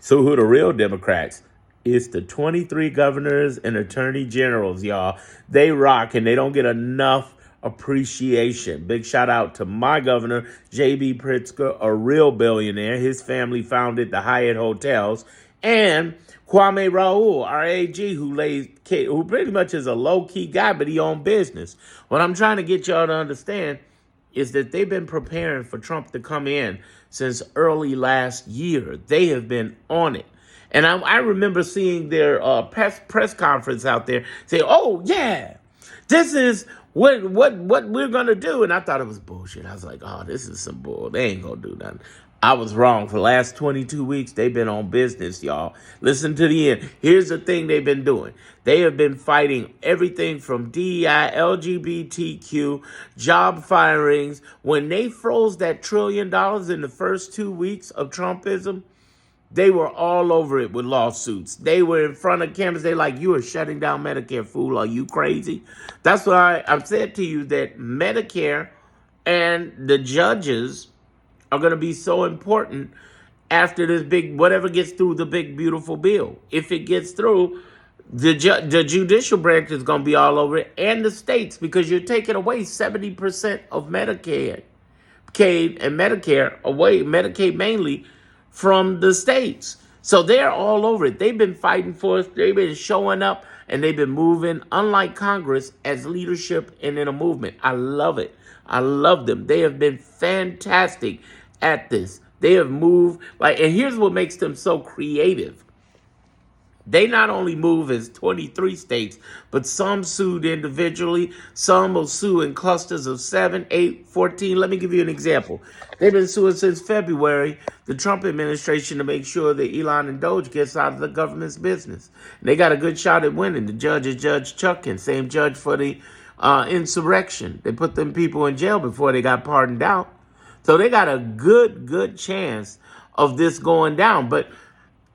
So who the real Democrats? It's the 23 governors and attorney generals, y'all. They rock and they don't get enough appreciation. Big shout out to my governor, J.B. Pritzker, a real billionaire. His family founded the Hyatt Hotels. And Kwame Raoul, our AG, who pretty much is a low-key guy, but he owned business. What I'm trying to get y'all to understand is that they've been preparing for Trump to come in since early last year. They have been on it. And I remember seeing their press conference out there say, "Oh yeah, this is what we're gonna do." And I thought it was bullshit. I was like, "Oh, this is some bull. They ain't gonna do nothing." I was wrong. For the last 22 weeks, they've been on business, y'all. Listen to the end. Here's the thing they've been doing. They have been fighting everything from DEI, LGBTQ, job firings. When they froze that $1 trillion in the first 2 weeks of Trumpism, they were all over it with lawsuits. They were in front of cameras. They like, "You are shutting down Medicare, fool. Are you crazy?" That's why I've said to you that Medicare and the judges are going to be so important after this big, whatever gets through the big, beautiful bill. If it gets through, the judicial branch is going to be all over it, and the states, because you're taking away 70% of Medicaid and Medicare away, Medicaid mainly, from the states. So they're all over it. They've been fighting for us. They've been showing up, and they've been moving, unlike Congress, as leadership and in a movement. I love it. I love them. They have been fantastic at this. They have moved, and here's what makes them so creative. They not only move as 23 states, but some sued individually. Some will sue in clusters of 7, 8, 14. Let me give you an example. They've been suing since February, the Trump administration, to make sure that Elon and Doge gets out of the government's business. And they got a good shot at winning. The judge is Judge Chutkan, same judge for the insurrection. They put them people in jail before they got pardoned out. So they got a good chance of this going down. But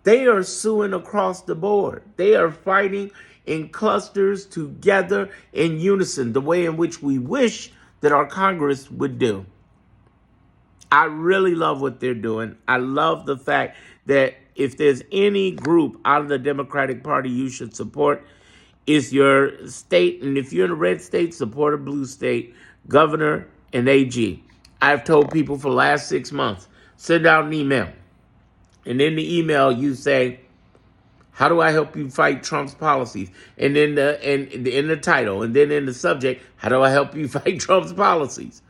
they are suing across the board. They are fighting in clusters together in unison, the way in which we wish that our Congress would do. I really love what they're doing. I love the fact that if there's any group out of the Democratic Party you should support, it's your state. And if you're in a red state, support a blue state, governor and AG. I've told people for the last 6 months, send out an email. And in the email, you say, "How do I help you fight Trump's policies?" And then in the title, and then in the subject, "How do I help you fight Trump's policies?"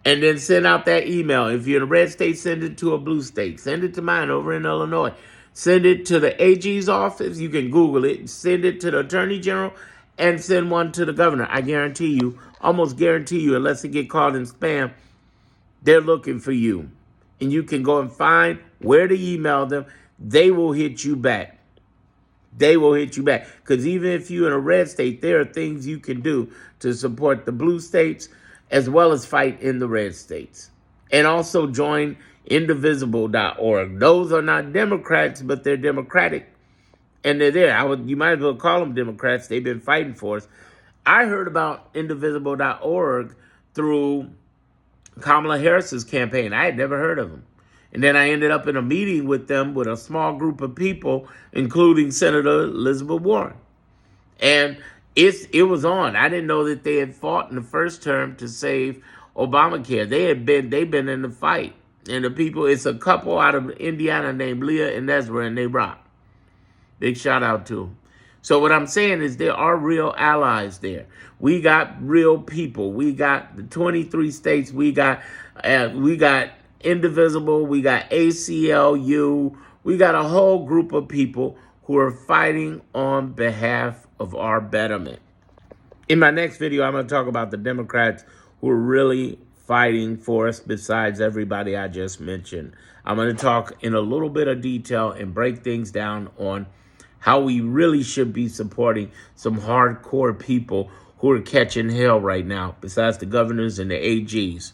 And then send out that email. If you're in a red state, send it to a blue state. Send it to mine over in Illinois. Send it to the AG's office. You can Google it. Send it to the Attorney General and send one to the governor. I guarantee you, almost guarantee you, unless it get caught in spam, they're looking for you. And you can go and find where to email them. They will hit you back. They will hit you back. Because even if you're in a red state, there are things you can do to support the blue states as well as fight in the red states. And also join indivisible.org. Those are not Democrats, but they're Democratic. And they're there. You might as well call them Democrats. They've been fighting for us. I heard about indivisible.org through Kamala Harris's campaign. I had never heard of them. And then I ended up in a meeting with them with a small group of people, including Senator Elizabeth Warren. And it was on. I didn't know that they had fought in the first term to save Obamacare. They've been in the fight. And the people, it's a couple out of Indiana named Leah and Ezra, and they rock. Big shout out to them. So what I'm saying is there are real allies there. We got real people. We got the 23 states. We got Indivisible. We got ACLU. We got a whole group of people who are fighting on behalf of our betterment. In my next video, I'm going to talk about the Democrats who are really fighting for us besides everybody I just mentioned. I'm going to talk in a little bit of detail and break things down on how we really should be supporting some hardcore people who are catching hell right now, besides the governors and the AGs.